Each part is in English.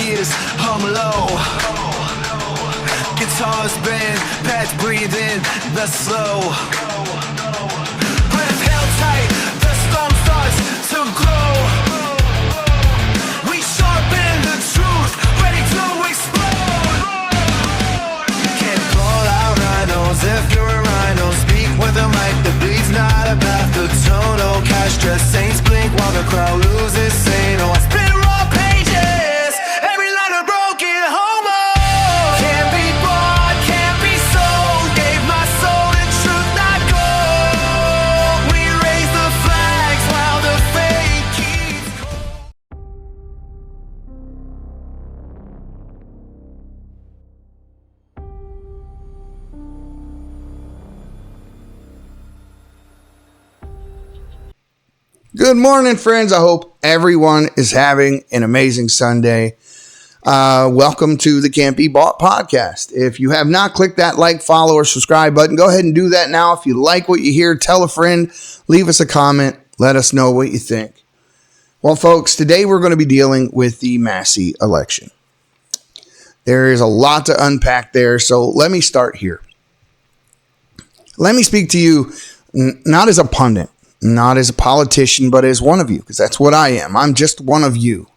ears hum low. Guitars bend, pads breathing the slow. Breath held tight, the storm starts to grow. We sharpen the truth, ready to explode. Can't call out rhinos if you're a rhino. Speak with a mic, the beat's not about the tone. Oh, cash dress saints blink while the crowd loses sane. Oh, I spit raw pages, every line a broken homo. Can't be bought, can't be sold. Gave my soul to truth, not gold. We raise the flags while the fake keeps cold. Good morning, friends. I hope everyone is having an amazing Sunday. Welcome to the Can't Be Bought podcast. If you have not clicked that like, follow, or subscribe button, go ahead and do that now. If you like what you hear, tell a friend, leave us a comment, let us know what you think. Well, folks, today we're going to be dealing with the Massie election. There is a lot to unpack there, so let me start here. Let me speak to you not as a pundit, not as a politician, but as one of you, because that's what I am. I'm just one of you.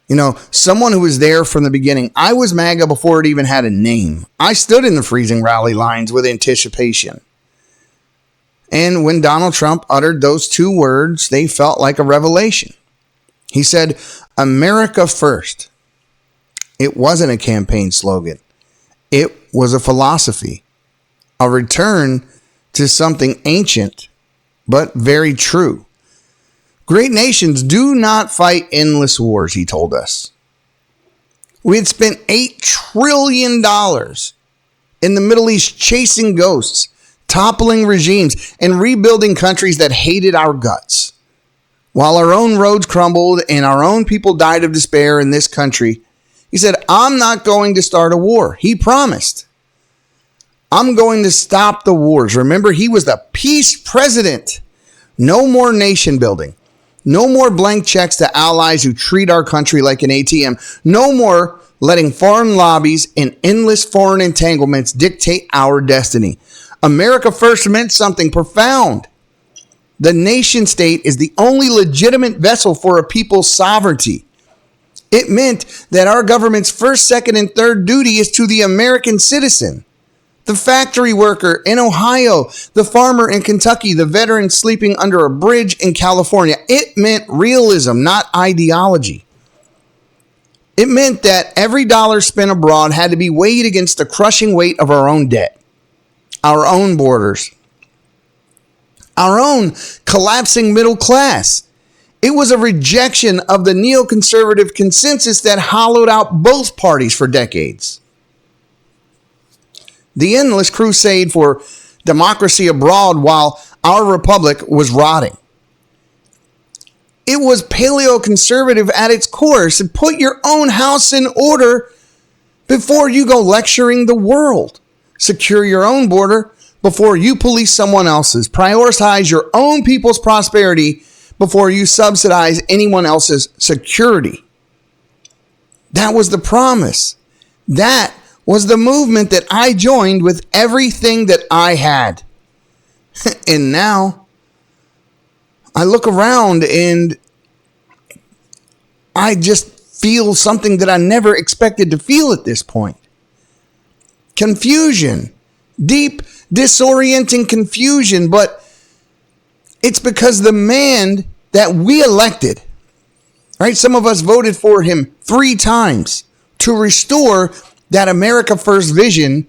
You know, someone who was there from the beginning. I was MAGA before it even had a name. I stood in the freezing rally lines with anticipation. And when Donald Trump uttered those two words, they felt like a revelation. He said, America first. It wasn't a campaign slogan. It was a philosophy, a return to something ancient, but very true. Great nations do not fight endless wars, he told us. We had spent $8 trillion in the Middle East chasing ghosts, toppling regimes, and rebuilding countries that hated our guts. While our own roads crumbled and our own people died of despair in this country, he said, I'm not going to start a war. He promised. I'm going to stop the wars. Remember, he was the peace president. No more nation building. No more blank checks to allies who treat our country like an ATM. No more letting foreign lobbies and endless foreign entanglements dictate our destiny. America first meant something profound. The nation state is the only legitimate vessel for a people's sovereignty. It meant that our government's first, second, and third duty is to the American citizen. The factory worker in Ohio, the farmer in Kentucky, the veteran sleeping under a bridge in California. It meant realism, not ideology. It meant that every dollar spent abroad had to be weighed against the crushing weight of our own debt, our own borders, our own collapsing middle class. It was a rejection of the neoconservative consensus that hollowed out both parties for decades. The endless crusade for democracy abroad while our republic was rotting. It was paleoconservative at its core. So put your own house in order before you go lecturing the world. Secure your own border before you police someone else's. Prioritize your own people's prosperity before you subsidize anyone else's security. That was the promise. That was the movement that I joined with everything that I had. And now I look around and I just feel something that I never expected to feel at this point. Confusion, deep, disorienting confusion, but it's because the man that we elected, right? Some of us voted for him 3 times to restore that America First vision,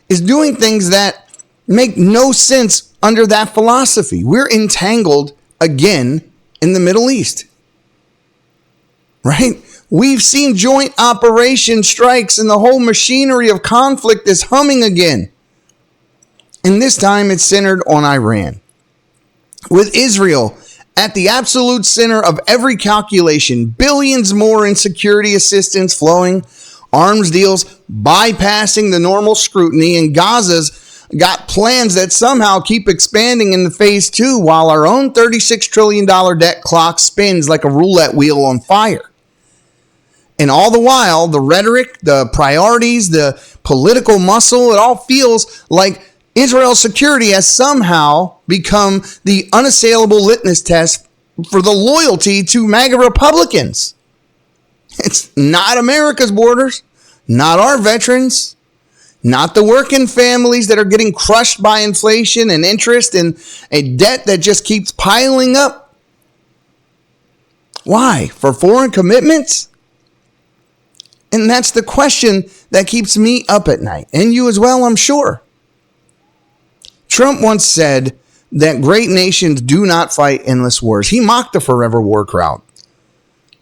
is doing things that make no sense under that philosophy. We're entangled again in the Middle East, right? We've seen joint operation strikes and the whole machinery of conflict is humming again. And this time it's centered on Iran, with Israel at the absolute center of every calculation, billions more in security assistance flowing, arms deals bypassing the normal scrutiny, and Gaza's got plans that somehow keep expanding into phase 2 while our own $36 trillion debt clock spins like a roulette wheel on fire. And all the while, the rhetoric, the priorities, the political muscle, it all feels like Israel's security has somehow become the unassailable litmus test for the loyalty to MAGA Republicans. It's not America's borders, not our veterans, not the working families that are getting crushed by inflation and interest and a debt that just keeps piling up. Why? For foreign commitments? And that's the question that keeps me up at night, and you as well, I'm sure. Trump once said that great nations do not fight endless wars. He mocked the forever war crowd,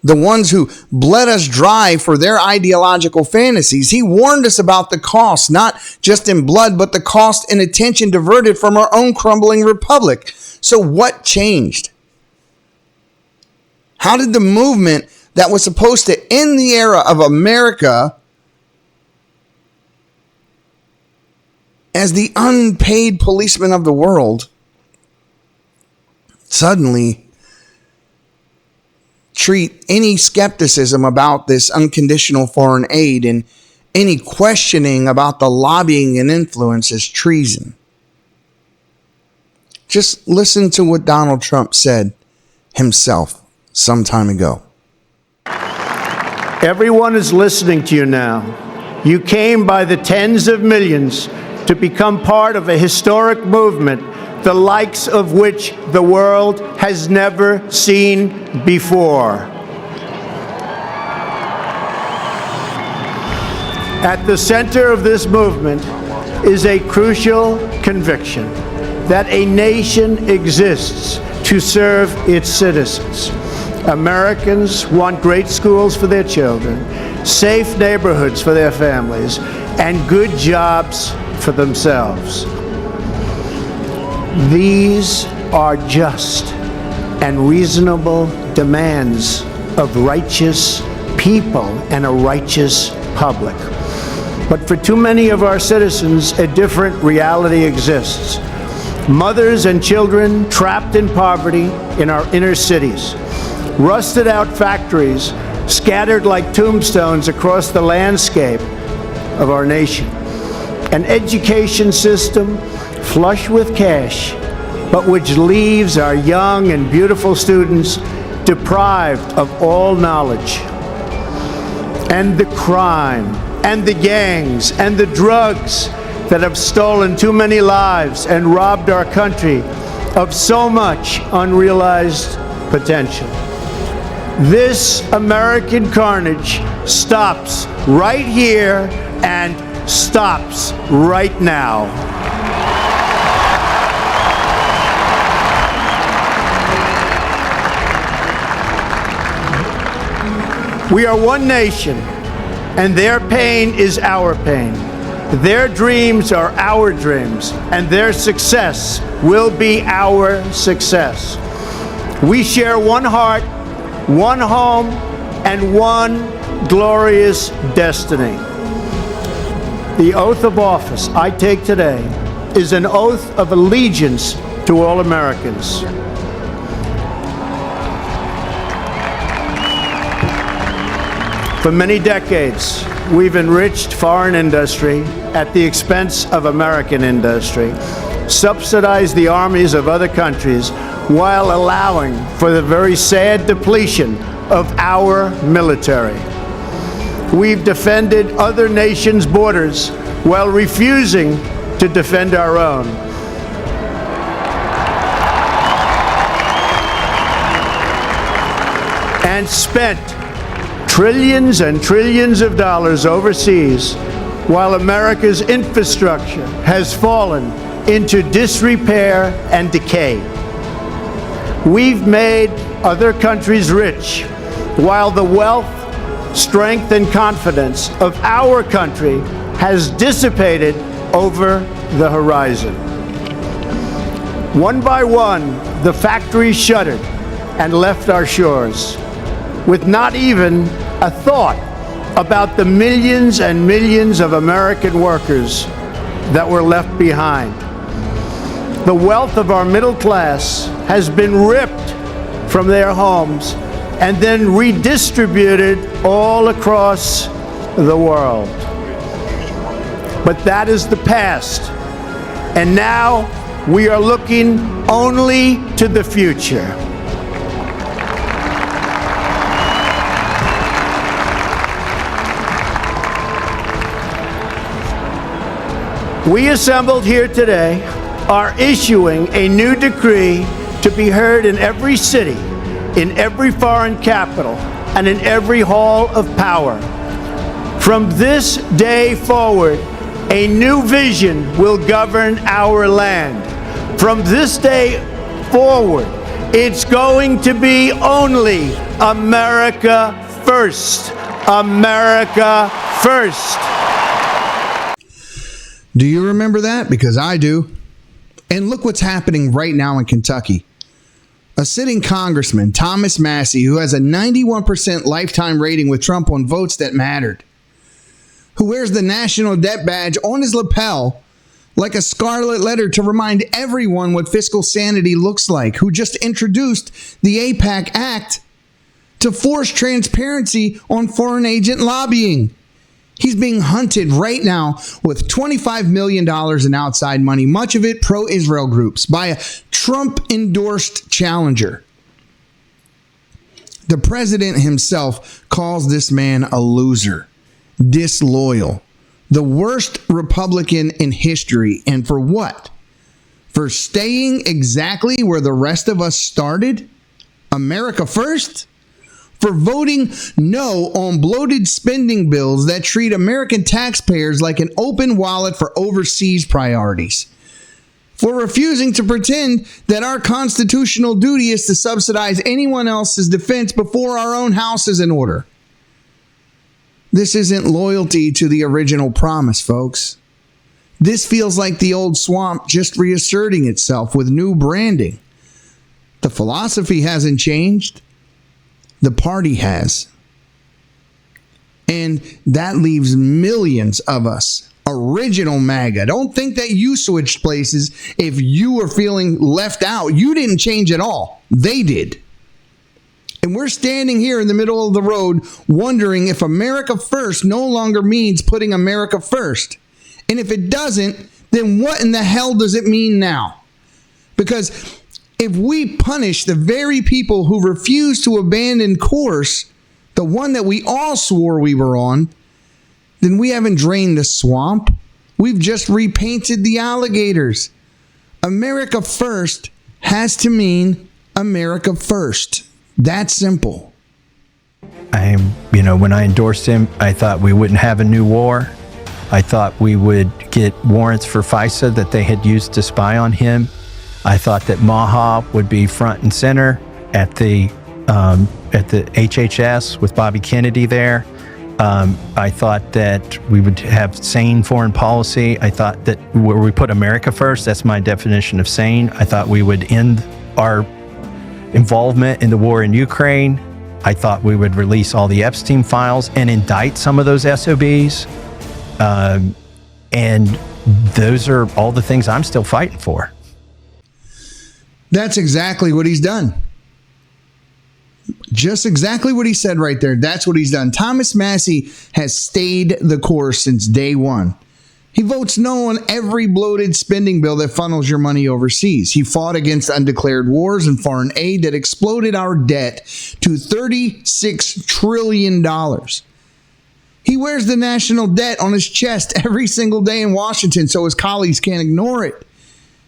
the ones who bled us dry for their ideological fantasies. He warned us about the cost, not just in blood, but the cost in attention diverted from our own crumbling republic. So what changed? How did the movement that was supposed to end the era of America as the unpaid policeman of the world suddenly treat any skepticism about this unconditional foreign aid and any questioning about the lobbying and influence as treason? Just listen to what Donald Trump said himself some time ago. Everyone is listening to you now. You came by the tens of millions to become part of a historic movement, the likes of which the world has never seen before. At the center of this movement is a crucial conviction that a nation exists to serve its citizens. Americans want great schools for their children, safe neighborhoods for their families, and good jobs for themselves. These are just and reasonable demands of righteous people and a righteous public. But for too many of our citizens, a different reality exists. Mothers and children trapped in poverty in our inner cities. Rusted out factories scattered like tombstones across the landscape of our nation. An education system flush with cash, but which leaves our young and beautiful students deprived of all knowledge. And the crime, and the gangs, and the drugs that have stolen too many lives and robbed our country of so much unrealized potential. This American carnage stops right here and stops right now. We are one nation, and their pain is our pain. Their dreams are our dreams, and their success will be our success. We share one heart, one home, and one glorious destiny. The oath of office I take today is an oath of allegiance to all Americans. For many decades, we've enriched foreign industry at the expense of American industry, subsidized the armies of other countries, while allowing for the very sad depletion of our military. We've defended other nations' borders while refusing to defend our own. And spent trillions and trillions of dollars overseas while America's infrastructure has fallen into disrepair and decay. We've made other countries rich, while the wealth, strength, and confidence of our country has dissipated over the horizon. One by one, the factories shuttered and left our shores, with not even a thought about the millions and millions of American workers that were left behind. The wealth of our middle class has been ripped from their homes and then redistributed all across the world. But that is the past. And now we are looking only to the future. We assembled here today are issuing a new decree to be heard in every city, in every foreign capital, and in every hall of power. From this day forward, a new vision will govern our land. From this day forward, it's going to be only America first. America first. Do you remember that? Because I do. And look what's happening right now in Kentucky. A sitting Congressman, Thomas Massie, who has a 91% lifetime rating with Trump on votes that mattered, who wears the national debt badge on his lapel like a scarlet letter to remind everyone what fiscal sanity looks like, who just introduced the AIPAC Act to force transparency on foreign agent lobbying. He's being hunted right now with $25 million in outside money, much of it pro-Israel groups, by a Trump-endorsed challenger. The president himself calls this man a loser, disloyal, the worst Republican in history. And for what? For staying exactly where the rest of us started? America first? For voting no on bloated spending bills that treat American taxpayers like an open wallet for overseas priorities. For refusing to pretend that our constitutional duty is to subsidize anyone else's defense before our own house is in order. This isn't loyalty to the original promise, folks. This feels like the old swamp just reasserting itself with new branding. The philosophy hasn't changed. The party has. And that leaves millions of us, original MAGA. Don't think that you switched places if you were feeling left out. You didn't change at all. They did. And we're standing here in the middle of the road wondering if America first no longer means putting America first. And if it doesn't, then what in the hell does it mean now? Because if we punish the very people who refuse to abandon course, the one that we all swore we were on, then we haven't drained the swamp. We've just repainted the alligators. America first has to mean America first. That's simple. When I endorsed him, I thought we wouldn't have a new war. I thought we would get warrants for FISA that they had used to spy on him. I thought that MAGA would be front and center at the HHS with Bobby Kennedy there. I thought that we would have sane foreign policy. I thought that where we put America first, that's my definition of sane. I thought we would end our involvement in the war in Ukraine. I thought we would release all the Epstein files and indict some of those SOBs. And those are all the things I'm still fighting for. That's exactly what he's done. Just exactly what he said right there. That's what he's done. Thomas Massie has stayed the course since day one. He votes no on every bloated spending bill that funnels your money overseas. He fought against undeclared wars and foreign aid that exploded our debt to $36 trillion. He wears the national debt on his chest every single day in Washington so his colleagues can't ignore it.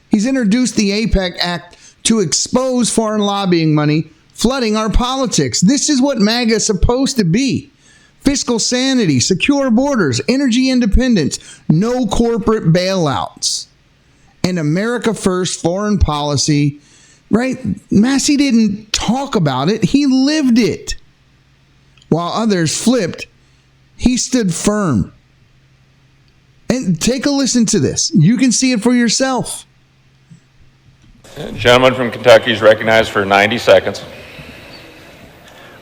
He's introduced the AIPAC Act to expose foreign lobbying money flooding our politics. This is what MAGA is supposed to be. Fiscal sanity, secure borders, energy independence, no corporate bailouts, and America first foreign policy, right? Massie didn't talk about it. He lived it. While others flipped, he stood firm. And take a listen to this. You can see it for yourself. The gentleman from Kentucky is recognized for 90 seconds.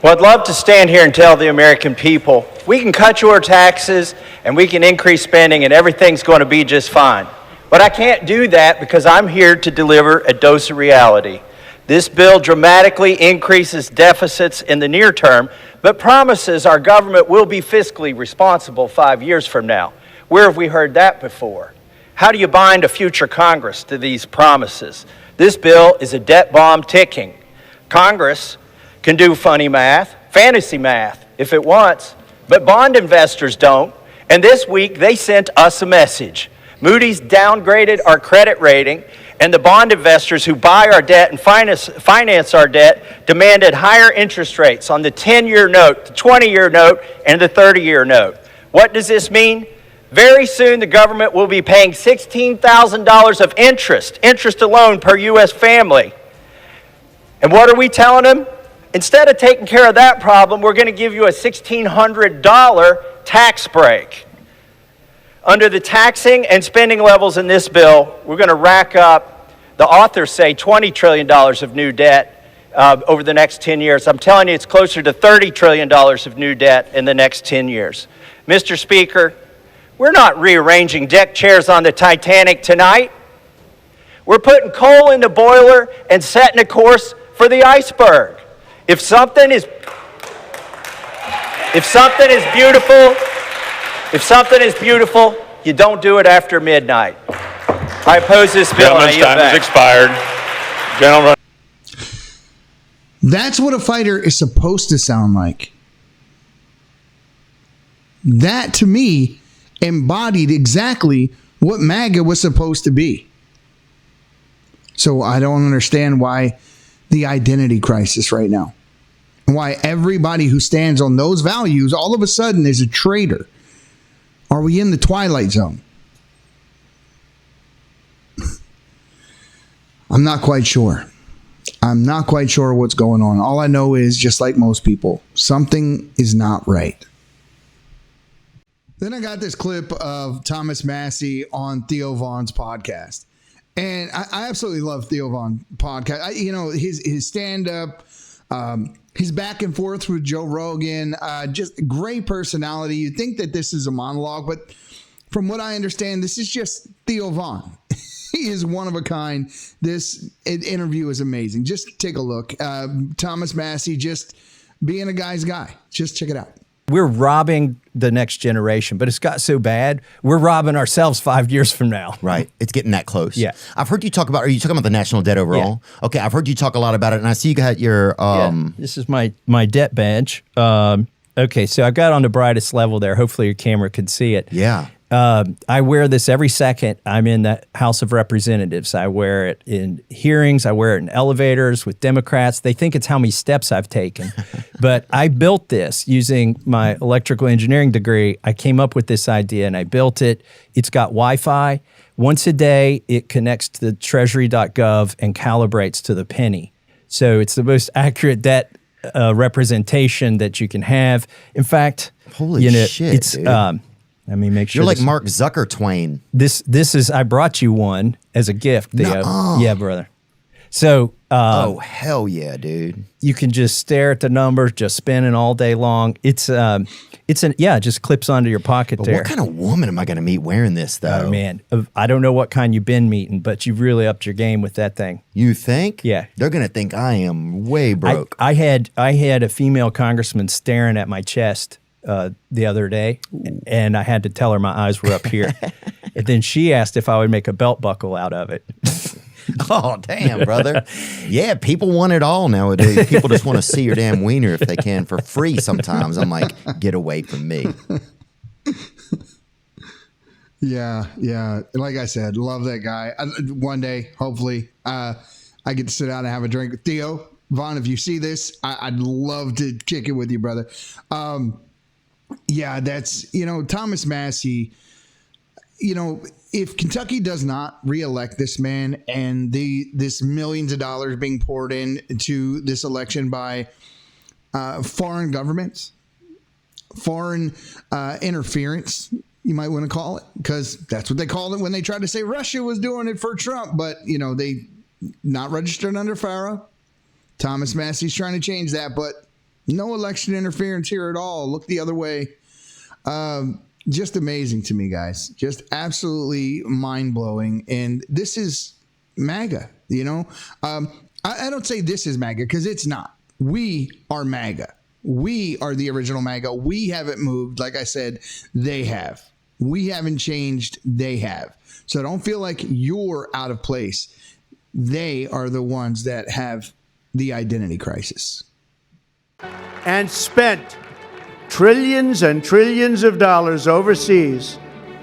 Well, I'd love to stand here and tell the American people, we can cut your taxes and we can increase spending and everything's going to be just fine. But I can't do that because I'm here to deliver a dose of reality. This bill dramatically increases deficits in the near term, but promises our government will be fiscally responsible 5 years from now. Where have we heard that before? How do you bind a future Congress to these promises? This bill is a debt bomb ticking. Congress can do funny math, fantasy math, if it wants, but bond investors don't. And this week, they sent us a message. Moody's downgraded our credit rating, and the bond investors who buy our debt and finance our debt demanded higher interest rates on the 10-year note, the 20-year note, and the 30-year note. What does this mean? Very soon, the government will be paying $16,000 of interest alone per U.S. family. And what are we telling them? Instead of taking care of that problem, we're going to give you a $1,600 tax break. Under the taxing and spending levels in this bill, we're going to rack up, the authors say, $20 trillion of new debt over the next 10 years. I'm telling you, it's closer to $30 trillion of new debt in the next 10 years. Mr. Speaker, we're not rearranging deck chairs on the Titanic tonight. We're putting coal in the boiler and setting a course for the iceberg. If something is beautiful, you don't do it after midnight. I oppose this bill. Gentleman's time has expired. Gentlemen. That's what a fighter is supposed to sound like. That, to me, embodied exactly what MAGA was supposed to be. So I don't understand why the identity crisis right now. Why everybody who stands on those values all of a sudden is a traitor. Are we in the twilight zone? I'm not quite sure. I'm not quite sure what's going on. All I know is, just like most people, something is not right. Then I got this clip of Thomas Massie on Theo Von's podcast. And I absolutely love Theo Von podcast. His stand-up, his back and forth with Joe Rogan, just great personality. You'd think that this is a monologue, but from what I understand, this is just Theo Von. He is one of a kind. This interview is amazing. Just take a look. Thomas Massie just being a guy's guy. Just check it out. We're robbing the next generation, but it's got so bad, we're robbing ourselves 5 years from now. Right. It's getting that close. Yeah. I've heard you talk about, are you talking about the national debt overall? Yeah. Okay. I've heard you talk a lot about it, and I see you got your... This is my debt badge. Okay, so I got on the brightest level there. Hopefully your camera can see it. Yeah. I wear this every second I'm in the House of Representatives. I wear it in hearings. I wear it in elevators with Democrats. They think it's how many steps I've taken. But I built this using my electrical engineering degree. I came up with this idea and I built it. It's got Wi-Fi. Once a day, it connects to treasury.gov and calibrates to the penny. So it's the most accurate debt representation that you can have. In fact, holy shit, it's dude. Let me make sure. You're like Mark Zucker Twain. This is, I brought you one as a gift, Theo. Nuh-uh. Yeah, brother. So, oh, hell yeah, dude. You can just stare at the numbers, just spinning all day long. It just clips onto your pocket there. What kind of woman am I going to meet wearing this, though? Oh, man. I don't know what kind you've been meeting, but you've really upped your game with that thing. You think? Yeah. They're going to think I am way broke. I had a female congressman staring at my chest the other day, and I had to tell her my eyes were up here. And then she asked if I would make a belt buckle out of it. Oh, damn, brother. Yeah, people want it all nowadays. People just want to see your damn wiener if they can for free sometimes. I'm like, get away from me. Yeah. Like I said, love that guy. One day, hopefully, I get to sit down and have a drink with Theo. Vaughn, if you see this, I'd love to kick it with you, brother. Yeah, that's, Thomas Massie, if Kentucky does not reelect this man and this millions of dollars being poured into this election by foreign governments, foreign interference, you might want to call it, because that's what they called it when they tried to say Russia was doing it for Trump. But, they not registered under FARA. Thomas Massie's trying to change that, but no election interference here at all. Look the other way. Just amazing to me, guys. Just absolutely mind-blowing. And this is MAGA, I I don't say this is MAGA because it's not. We are MAGA. We are the original MAGA. We haven't moved. Like I said, they have. We haven't changed. They have. So don't feel like you're out of place. They are the ones that have the identity crisis. And spent trillions and trillions of dollars overseas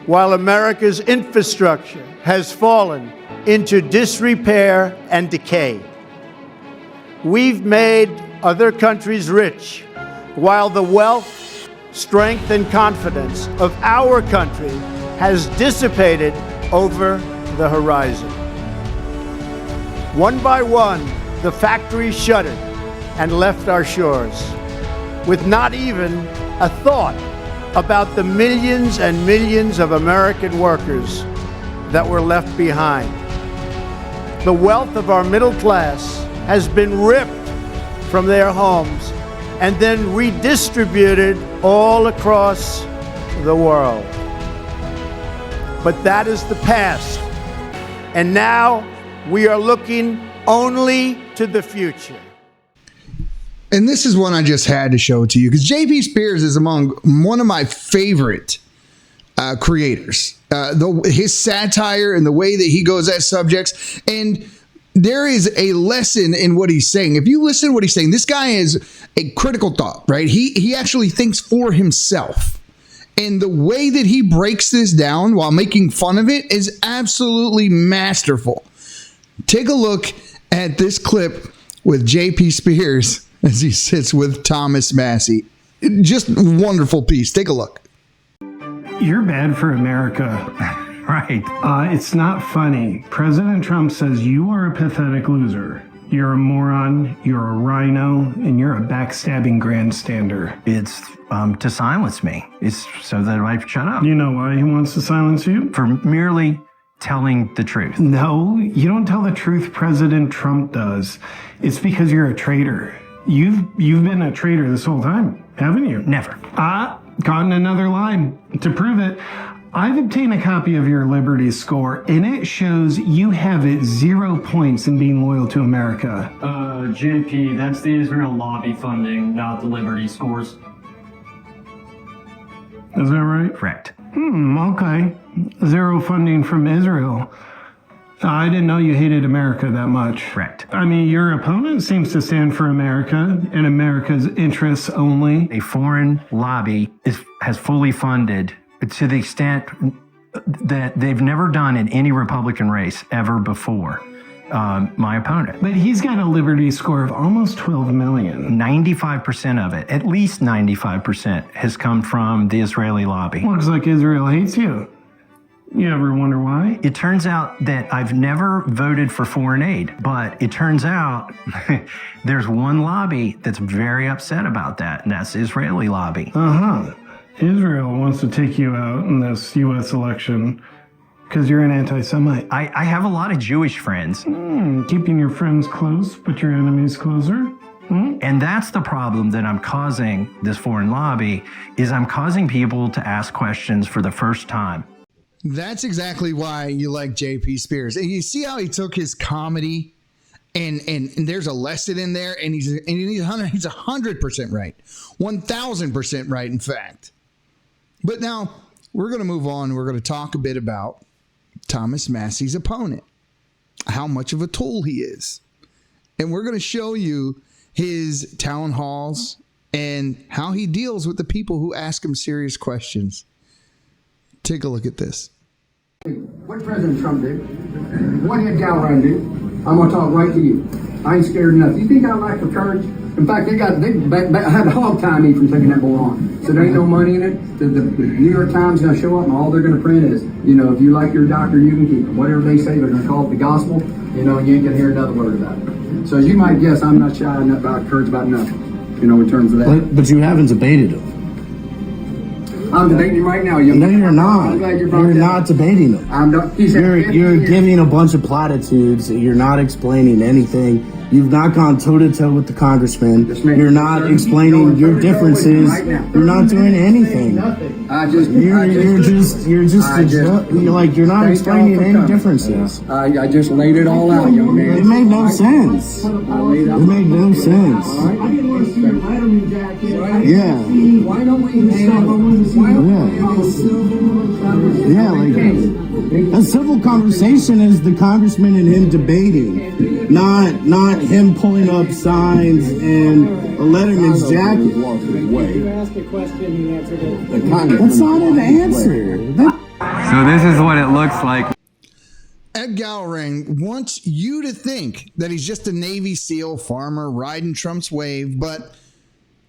while America's infrastructure has fallen into disrepair and decay. We've made other countries rich while the wealth, strength, and confidence of our country has dissipated over the horizon. One by one, the factories shuttered and left our shores, with not even a thought about the millions and millions of American workers that were left behind. The wealth of our middle class has been ripped from their homes and then redistributed all across the world. But that is the past, and now we are looking only to the future. And this is one I just had to show to you because J.P. Spears is among one of my favorite creators. His satire and the way that he goes at subjects, and there is a lesson in what he's saying. If you listen to what he's saying, this guy is a critical thought, right? He actually thinks for himself. And the way that he breaks this down while making fun of it is absolutely masterful. Take a look at this clip with J.P. Spears as he sits with Thomas Massie. Just a wonderful piece. Take a look. You're bad for America. Right. It's not funny. President Trump says you are a pathetic loser. You're a moron, you're a rhino, and you're a backstabbing grandstander. It's to silence me. It's so that I shut up. You know why he wants to silence you? For merely telling the truth. No, you don't tell the truth. President Trump does. It's because you're a traitor. You've been a traitor this whole time, haven't you? Never. Gotten another line. To prove it, I've obtained a copy of your Liberty score, and it shows you have it 0 points in being loyal to America. JP, that's the Israel lobby funding, not the Liberty scores. Is that right? Correct. Okay. 0 funding from Israel. I didn't know you hated America that much. Correct. I mean, your opponent seems to stand for America and America's interests only. A foreign lobby has fully funded to the extent that they've never done in any Republican race ever before. My opponent. But he's got a Liberty score of almost 12 million. 95% of it, at least 95%, has come from the Israeli lobby. Looks like Israel hates you. You ever wonder why? It turns out that I've never voted for foreign aid, but it turns out there's one lobby that's very upset about that, and that's the Israeli lobby. Israel wants to take you out in this U.S. election because you're an anti-Semite. I have a lot of Jewish friends. Keeping your friends close, but your enemies closer? And that's the problem that I'm causing this foreign lobby, is I'm causing people to ask questions for the first time. That's exactly why you like J.P. Spears. And you see how he took his comedy and there's a lesson in there, and he's 100% right. 1,000% right, in fact. But now we're going to move on. We're going to talk a bit about Thomas Massie's opponent, how much of a tool he is. And we're going to show you his town halls and how he deals with the people who ask him serious questions. Take a look at this. What President Trump did, what did Galvin do, I'm going to talk right to you. I ain't scared of nothing. You think I lack for courage? In fact, they had to hog tie me from taking that bull on. So there ain't no money in it. The New York Times is going to show up, and all they're going to print is, if you like your doctor, you can keep him. Whatever they say, they're going to call it the gospel, and you ain't going to hear another word about it. So as you might guess, I'm not shy about courage about nothing, in terms of that. But you haven't debated him. I'm debating him right now. No, you're not. You're not debating him. I'm not. You're giving a bunch of platitudes. You're not explaining anything. You've not gone toe-to-toe with the congressman. You're not explaining your differences. You're not doing anything. You're not explaining any differences. I just laid it all out, young man. It made no no sense. It made no sense. I didn't want to see your Letterman jacket. Yeah. Why don't we Yeah, like a civil conversation is the congressman and him debating, not him pulling up signs and a Letterman's jacket. You asked a question, he answered it. That's not an answer. So this is what it looks like. Ed Gowring wants you to think that he's just a Navy SEAL farmer riding Trump's wave, but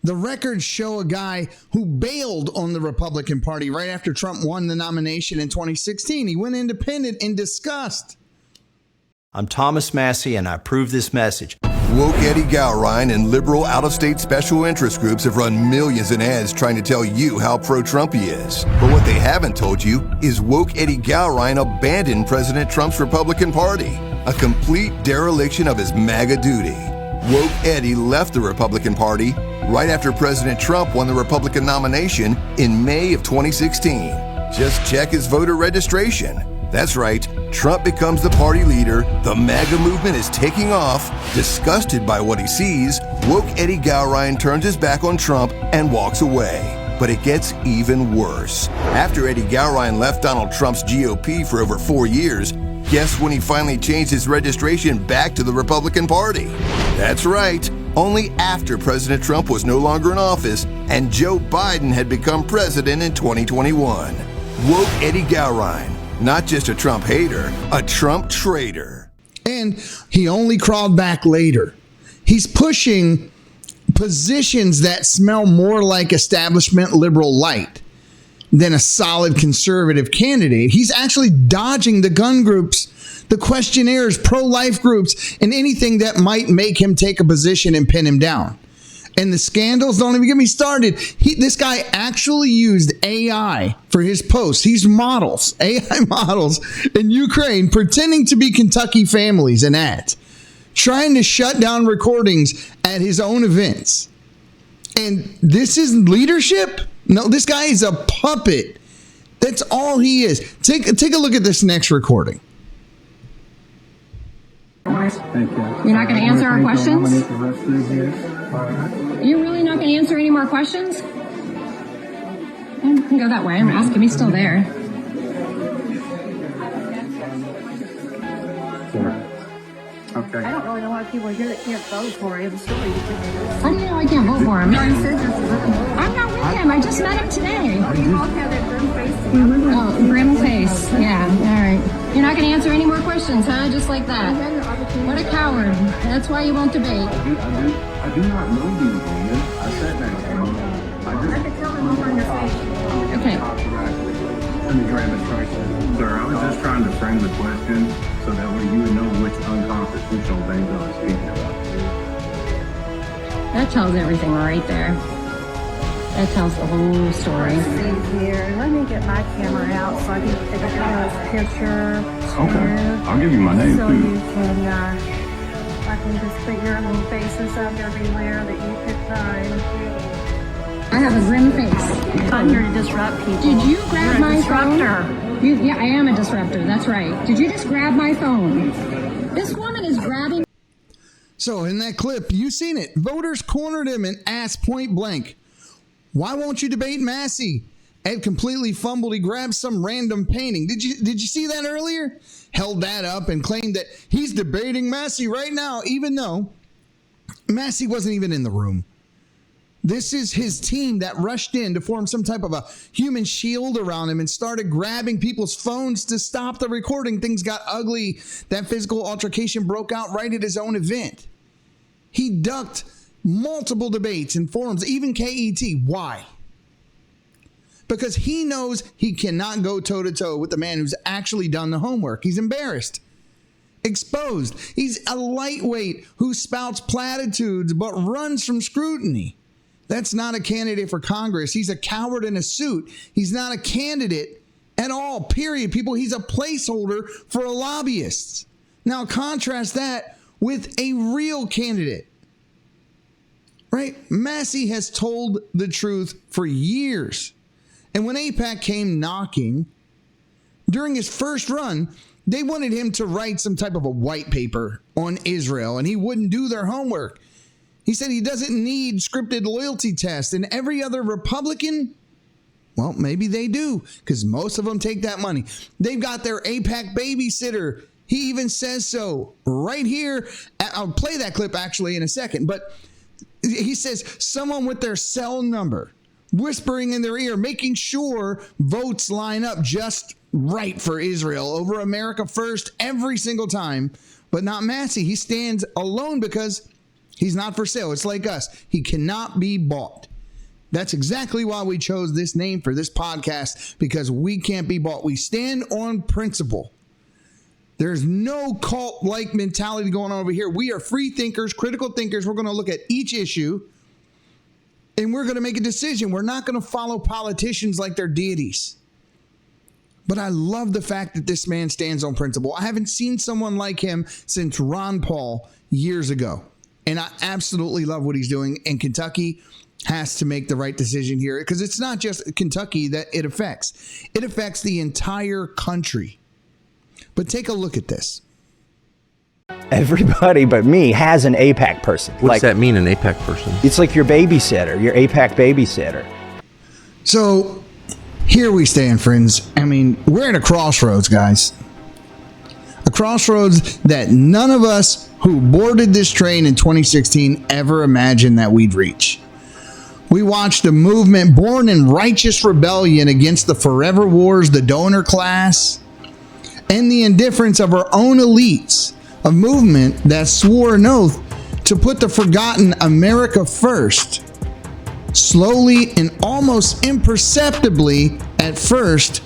the records show a guy who bailed on the Republican Party right after Trump won the nomination in 2016. He went independent in disgust. I'm Thomas Massie, and I approve this message. Woke Eddie Gowring and liberal out-of-state special interest groups have run millions in ads trying to tell you how pro-Trump he is. But what they haven't told you is woke Eddie Gowring abandoned President Trump's Republican Party, a complete dereliction of his MAGA duty. Woke Eddie left the Republican Party right after President Trump won the Republican nomination in May of 2016. Just check his voter registration. That's right, Trump becomes the party leader, the MAGA movement is taking off. Disgusted by what he sees, woke Eddie Gowring turns his back on Trump and walks away. But it gets even worse. After Eddie Gowring left Donald Trump's GOP for over 4 years, guess when he finally changed his registration back to the Republican Party? That's right, only after President Trump was no longer in office and Joe Biden had become president in 2021. Woke Eddie Gowring. Not just a Trump hater, a Trump traitor. And he only crawled back later. He's pushing positions that smell more like establishment liberal light than a solid conservative candidate. He's actually dodging the gun groups, the questionnaires, pro-life groups, and anything that might make him take a position and pin him down. And the scandals, don't even get me started. This guy actually used AI for his posts. He's models, AI models in Ukraine, pretending to be Kentucky families and ads, trying to shut down recordings at his own events. And this is leadership? No, this guy is a puppet. That's all he is. Take a look at this next recording. Thank you. You're not going to answer our questions? You're really not going to answer any more questions? You can go that way. I'm asking. He's still there. Okay. I don't really know why people here that can't vote for him. How do you know I can't vote for him? I'm not with him. I just met him today. You all have that grim face. Oh, grim face. Yeah. All right. You're not going to answer any more questions, huh? Just like that. What a coward. That's why you won't debate. I do not know these women. I sat down. I could tell them over in your face. Okay. Let me grab it right there. Sir, I was just trying to frame the question so that way you would know which unconstitutional things I was speaking about. That tells everything right there. That tells the whole story. Let's see here. Let me get my camera out so I can take a picture. Okay. I'll give you my name so too. You can, I can just put your little faces up everywhere that you could find. I have a grim face. I'm here to disrupt people. Did you grab my disruptor. phone? Yeah, I am a disruptor. That's right. Did you just grab my phone? This woman is grabbing. So in that clip, you seen it. Voters cornered him and asked point blank, "Why won't you debate Massie?" Ed completely fumbled. He grabbed some random painting. Did you see that earlier? Held that up and claimed that he's debating Massie right now, even though Massie wasn't even in the room. This is his team that rushed in to form some type of a human shield around him and started grabbing people's phones to stop the recording. Things got ugly. That physical altercation broke out right at his own event. He ducked multiple debates and forums, even KET. Why? Because he knows he cannot go toe-to-toe with the man who's actually done the homework. He's embarrassed, exposed. He's a lightweight who spouts platitudes but runs from scrutiny. That's not a candidate for Congress. He's a coward in a suit. He's not a candidate at all, period. People, he's a placeholder for lobbyists. Now contrast that with a real candidate, right? Massie has told the truth for years. And when AIPAC came knocking, during his first run, They wanted him to write some type of a white paper on Israel, and he wouldn't do their homework. He said he doesn't need scripted loyalty tests, and every other Republican, well, maybe they do, because most of them take that money. They've got their AIPAC babysitter. He even says so right here. I'll play that clip actually in a second, but he says someone with their cell number whispering in their ear, making sure votes line up just right for Israel over America first every single time, but not Massie. He stands alone because he's not for sale. It's like us. He cannot be bought. That's exactly why we chose this name for this podcast, because we can't be bought. We stand on principle. There's no cult-like mentality going on over here. We are free thinkers, critical thinkers. We're going to look at each issue, and we're going to make a decision. We're not going to follow politicians like they're deities. But I love the fact that this man stands on principle. I haven't seen someone like him since Ron Paul years ago. And I absolutely love what he's doing. And Kentucky has to make the right decision here, because it's not just Kentucky that it affects. It affects the entire country. But take a look at this. Everybody but me has an AIPAC person. What's that mean, an AIPAC person? It's like your babysitter, your AIPAC babysitter. So here we stand, friends. I mean, we're at a crossroads, guys. A crossroads that none of us who boarded this train in 2016 ever imagined that we'd reach. We watched a movement born in righteous rebellion against the forever wars, the donor class, and the indifference of our own elites. A movement that swore an oath to put the forgotten America first. Slowly and almost imperceptibly at first,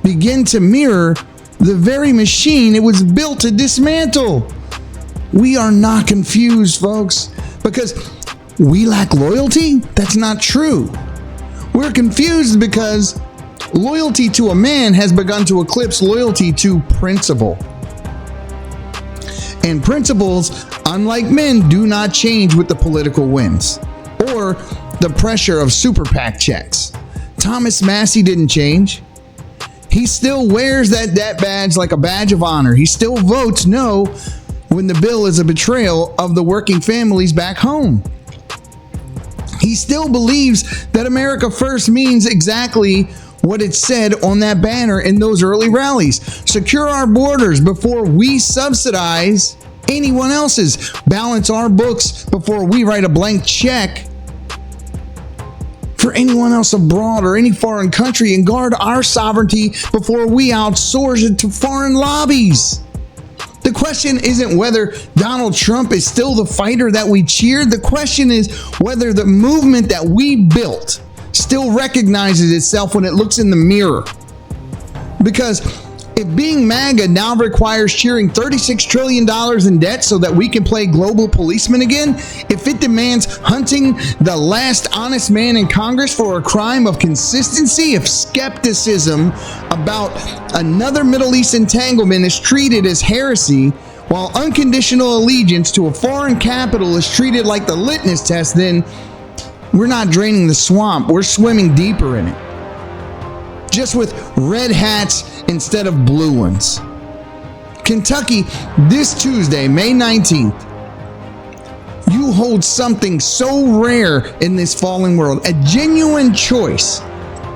begin to mirror the very machine it was built to dismantle. We are not confused, folks, because we lack loyalty? That's not true. We're confused because loyalty to a man has begun to eclipse loyalty to principle. And principles, unlike men, do not change with the political winds or the pressure of super PAC checks. Thomas Massie didn't change. He still wears that badge like a badge of honor. He still votes no when the bill is a betrayal of the working families back home. He still believes that America first means exactly what it said on that banner in those early rallies. Secure our borders before we subsidize anyone else's. Balance our books before we write a blank check for anyone else abroad or any foreign country, and guard our sovereignty before we outsource it to foreign lobbies. The question isn't whether Donald Trump is still the fighter that we cheered. The question is whether the movement that we built still recognizes itself when it looks in the mirror. Because if being MAGA now requires cheering $36 trillion in debt so that we can play global policeman again, if it demands hunting the last honest man in Congress for a crime of consistency, if skepticism about another Middle East entanglement is treated as heresy, while unconditional allegiance to a foreign capital is treated like the litmus test, then we're not draining the swamp, we're swimming deeper in it. Just with red hats instead of blue ones. Kentucky, this Tuesday, May 19th, you hold something so rare in this fallen world, a genuine choice,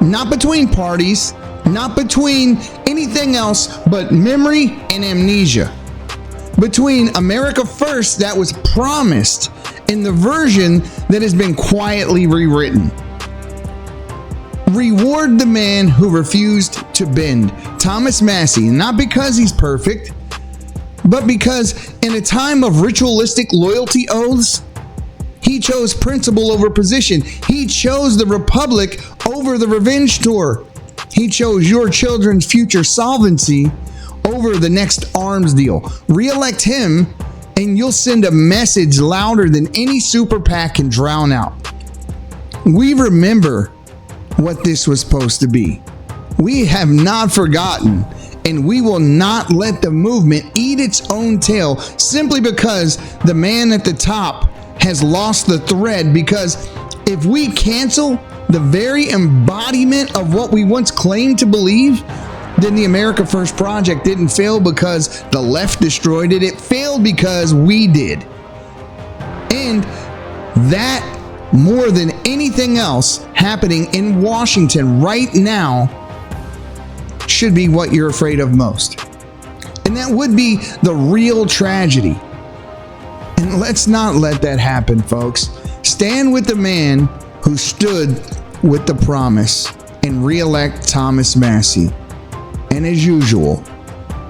not between parties, not between anything else but memory and amnesia. Between America First that was promised and the version that has been quietly rewritten. Reward the man who refused to bend. Thomas Massie, not because he's perfect, but because in a time of ritualistic loyalty oaths, he chose principle over position. He chose the republic over the revenge tour. He chose your children's future solvency over the next arms deal. Re-elect him and you'll send a message louder than any super PAC can drown out. We remember what this was supposed to be. We have not forgotten, and we will not let the movement eat its own tail simply because the man at the top has lost the thread. Because if we cancel the very embodiment of what we once claimed to believe, then the America First project didn't fail because the left destroyed it. It failed because we did. And that, more than anything else happening in Washington right now, should be what you're afraid of most. And that would be the real tragedy. And let's not let that happen, folks. Stand with the man who stood with the promise and re-elect Thomas Massie. And as usual,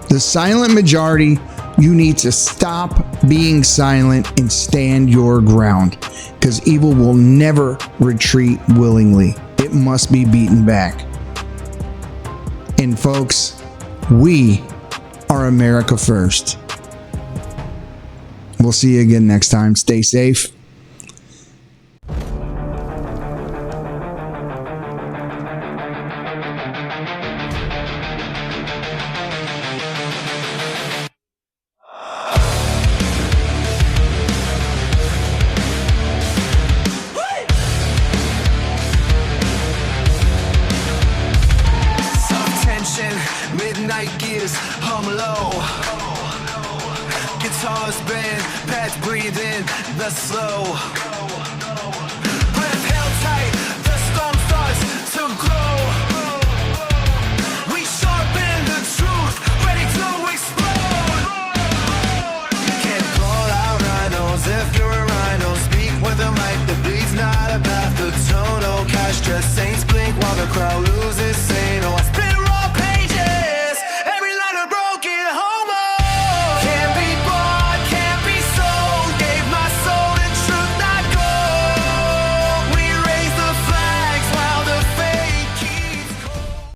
the silent majority, you need to stop being silent and stand your ground, because evil will never retreat willingly. It must be beaten back. And folks, we are America First. We'll see you again next time. Stay safe. Midnight gears hum low. Guitars bend, pads breathing the slow. Breath held tight, the storm starts to grow.